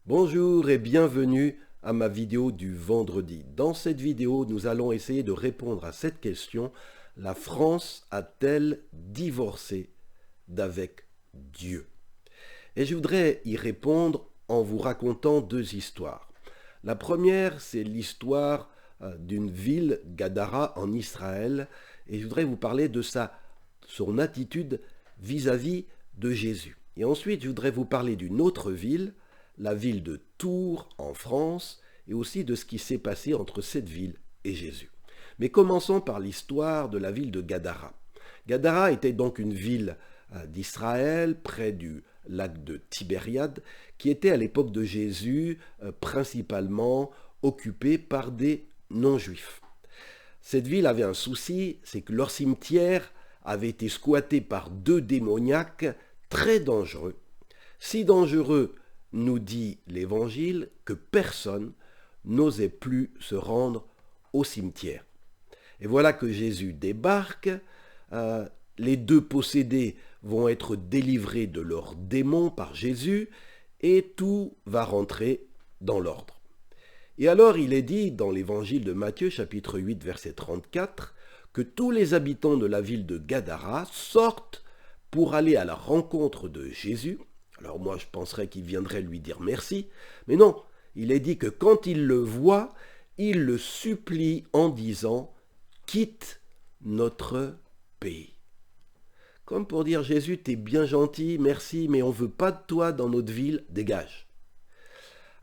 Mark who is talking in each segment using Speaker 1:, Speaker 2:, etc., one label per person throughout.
Speaker 1: Bonjour et bienvenue à ma vidéo du vendredi. Dans cette vidéo, nous allons essayer de répondre à cette question. La France a-t-elle divorcé d'avec Dieu? Et je voudrais y répondre en vous racontant deux histoires. La première, c'est l'histoire d'une ville, Gadara, en Israël. Et je voudrais vous parler de son attitude vis-à-vis de Jésus. Et ensuite, je voudrais vous parler d'une autre ville, la ville de Tours en France, et aussi de ce qui s'est passé entre cette ville et Jésus. Mais commençons par l'histoire de la ville de Gadara. Gadara était donc une ville d'Israël, près du lac de Tibériade, qui était à l'époque de Jésus principalement occupée par des non-juifs. Cette ville avait un souci, c'est que leur cimetière avait été squatté par deux démoniaques très dangereux, si dangereux, nous dit l'Évangile, que personne n'osait plus se rendre au cimetière. Et voilà que Jésus débarque, les deux possédés vont être délivrés de leurs démons par Jésus, et tout va rentrer dans l'ordre. Et alors il est dit dans l'Évangile de Matthieu, chapitre 8, verset 34, que tous les habitants de la ville de Gadara sortent pour aller à la rencontre de Jésus. Alors moi je penserais qu'il viendrait lui dire merci, mais non, il est dit que quand il le voit, il le supplie en disant « Quitte notre pays ». Comme pour dire « Jésus, t'es bien gentil, merci, mais on ne veut pas de toi dans notre ville, dégage ».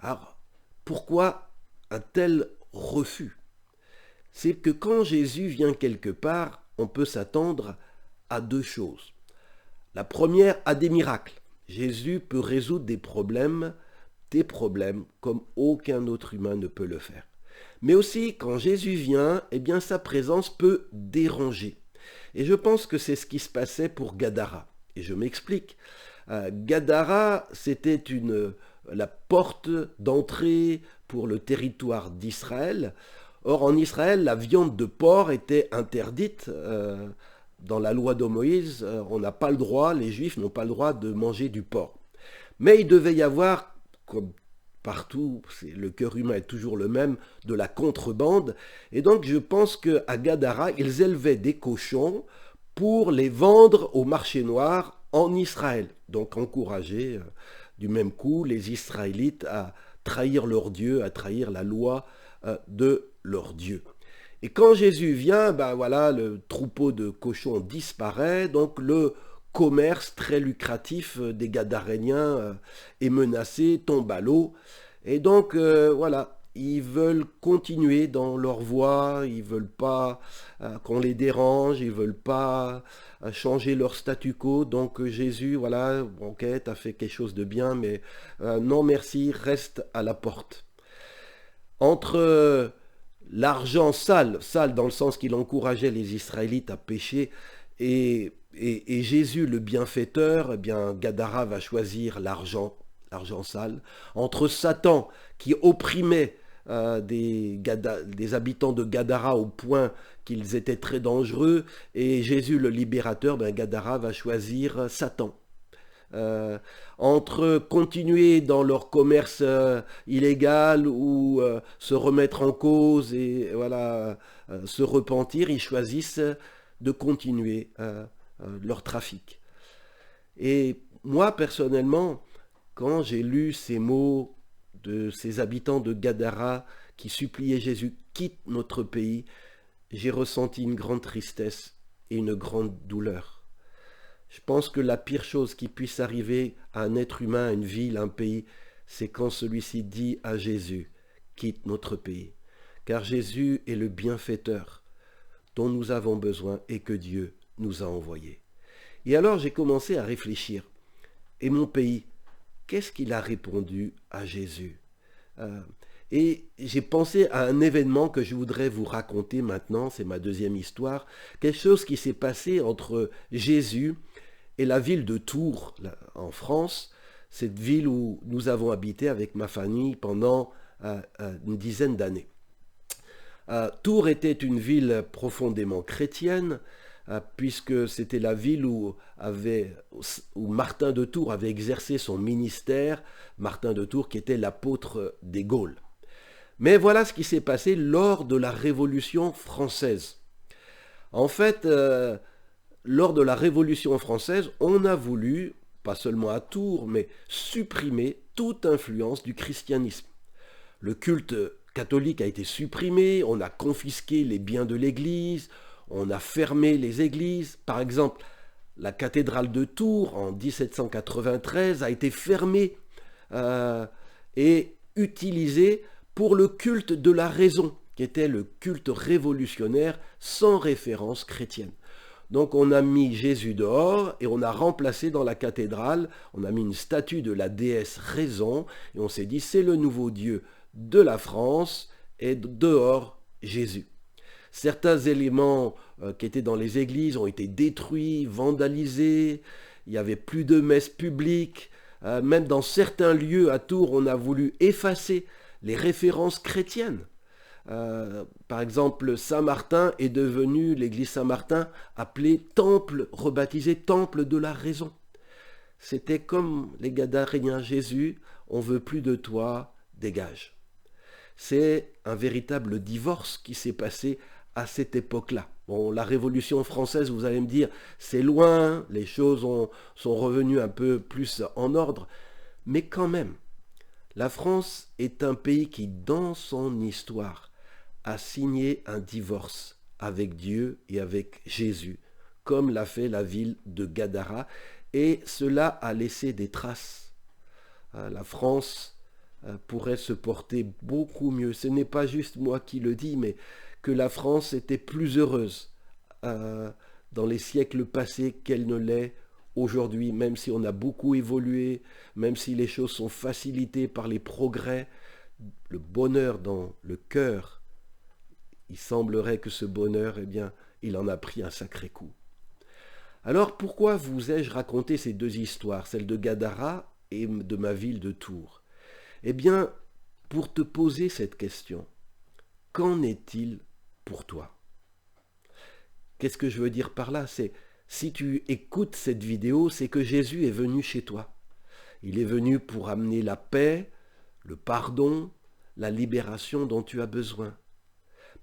Speaker 1: Alors, pourquoi un tel refus? C'est que quand Jésus vient quelque part, on peut s'attendre à deux choses. La première, à des miracles. Jésus peut résoudre des problèmes comme aucun autre humain ne peut le faire. Mais aussi, quand Jésus vient, eh bien, sa présence peut déranger. Et je pense que c'est ce qui se passait pour Gadara. Et je m'explique. Gadara, c'était la porte d'entrée pour le territoire d'Israël. Or, en Israël, la viande de porc était interdite. Dans la loi de Moïse, on n'a pas le droit, les Juifs n'ont pas le droit de manger du porc. Mais il devait y avoir, comme partout, le cœur humain est toujours le même, de la contrebande. Et donc je pense qu'à Gadara, ils élevaient des cochons pour les vendre au marché noir en Israël. Donc encourager du même coup les Israélites à trahir leur Dieu, à trahir la loi de leur Dieu. Et quand Jésus vient, ben voilà, le troupeau de cochons disparaît, donc le commerce très lucratif des Gadaréniens est menacé, tombe à l'eau. Et donc voilà, ils veulent continuer dans leur voie, ils veulent pas qu'on les dérange, ils veulent pas changer leur statu quo. Donc Jésus, voilà, ok, t'as fait quelque chose de bien, mais non merci, reste à la porte. Entre l'argent sale dans le sens qu'il encourageait les Israélites à pécher, et Jésus le bienfaiteur, eh bien Gadara va choisir l'argent sale. Entre Satan qui opprimait des habitants de Gadara au point qu'ils étaient très dangereux, et Jésus le libérateur, ben Gadara va choisir Satan. Entre continuer dans leur commerce illégal ou se remettre en cause et voilà se repentir, ils choisissent de continuer leur trafic. Et moi personnellement, quand j'ai lu ces mots de ces habitants de Gadara qui suppliaient Jésus « quitte notre pays », j'ai ressenti une grande tristesse et une grande douleur. Je pense que la pire chose qui puisse arriver à un être humain, à une ville, à un pays, c'est quand celui-ci dit à Jésus « quitte notre pays ». Car Jésus est le bienfaiteur dont nous avons besoin et que Dieu nous a envoyé. Et alors j'ai commencé à réfléchir. Et mon pays, qu'est-ce qu'il a répondu à Jésus? Et j'ai pensé à un événement que je voudrais vous raconter maintenant, c'est ma deuxième histoire, quelque chose qui s'est passé entre Jésus et la ville de Tours, en France, cette ville où nous avons habité avec ma famille pendant une dizaine d'années. Tours était une ville profondément chrétienne, puisque c'était la ville où Martin de Tours avait exercé son ministère, Martin de Tours qui était l'apôtre des Gaules. Mais voilà ce qui s'est passé lors de la Révolution française. En fait, lors de la Révolution française, on a voulu, pas seulement à Tours, mais supprimer toute influence du christianisme. Le culte catholique a été supprimé, on a confisqué les biens de l'Église, on a fermé les églises. Par exemple, la cathédrale de Tours, en 1793, a été fermée et utilisée pour le culte de la raison, qui était le culte révolutionnaire sans référence chrétienne. Donc on a mis Jésus dehors et on a remplacé dans la cathédrale, on a mis une statue de la déesse Raison et on s'est dit c'est le nouveau Dieu de la France et dehors Jésus. Certains éléments qui étaient dans les églises ont été détruits, vandalisés, il n'y avait plus de messes publiques, même dans certains lieux à Tours on a voulu effacer les références chrétiennes. Par exemple, Saint-Martin est devenu, l'église Saint-Martin, appelée temple, rebaptisé temple de la raison. C'était comme les Gadaréniens, Jésus, on veut plus de toi, dégage. C'est un véritable divorce qui s'est passé à cette époque-là. Bon, la Révolution française, vous allez me dire, c'est loin, les choses sont revenues un peu plus en ordre, mais quand même, la France est un pays qui, dans son histoire, a signé un divorce avec Dieu et avec Jésus, comme l'a fait la ville de Gadara, et cela a laissé des traces. La France pourrait se porter beaucoup mieux. Ce n'est pas juste moi qui le dis, mais que la France était plus heureuse dans les siècles passés qu'elle ne l'est aujourd'hui, même si on a beaucoup évolué, même si les choses sont facilitées par les progrès, le bonheur dans le cœur, il semblerait que ce bonheur, eh bien, il en a pris un sacré coup. Alors pourquoi vous ai-je raconté ces deux histoires, celle de Gadara et de ma ville de Tours? Eh bien, pour te poser cette question, qu'en est-il pour toi? Qu'est-ce que je veux dire par là? C'est si tu écoutes cette vidéo, c'est que Jésus est venu chez toi. Il est venu pour amener la paix, le pardon, la libération dont tu as besoin.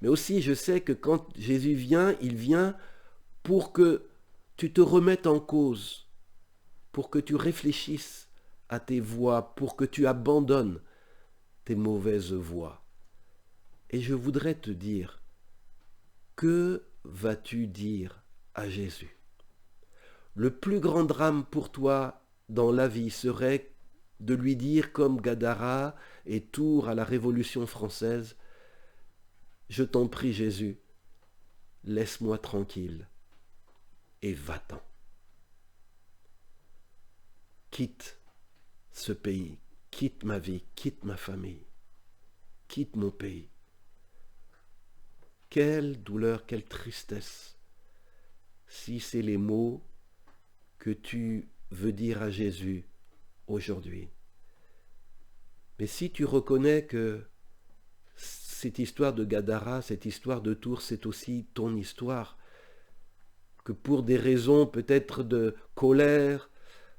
Speaker 1: Mais aussi, je sais que quand Jésus vient, il vient pour que tu te remettes en cause, pour que tu réfléchisses à tes voies, pour que tu abandonnes tes mauvaises voies. Et je voudrais te dire, que vas-tu dire à Jésus? Le plus grand drame pour toi dans la vie serait de lui dire comme Gadara et Tours à la Révolution française, je t'en prie Jésus, laisse-moi tranquille et va-t'en. Quitte ce pays, quitte ma vie, quitte ma famille, quitte mon pays. Quelle douleur, quelle tristesse, si c'est les mots que tu veux dire à Jésus aujourd'hui. Mais si tu reconnais que cette histoire de Gadara, cette histoire de Tours, c'est aussi ton histoire, que pour des raisons peut-être de colère,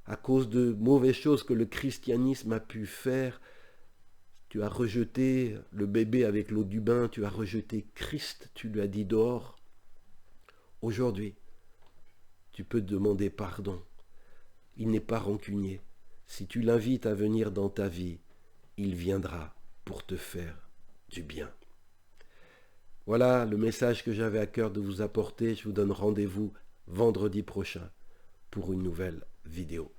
Speaker 1: à cause de mauvaises choses que le christianisme a pu faire, tu as rejeté le bébé avec l'eau du bain, tu as rejeté Christ, tu lui as dit dehors. Aujourd'hui, tu peux demander pardon. Il n'est pas rancunier. Si tu l'invites à venir dans ta vie, il viendra pour te faire du bien. Voilà le message que j'avais à cœur de vous apporter. Je vous donne rendez-vous vendredi prochain pour une nouvelle vidéo.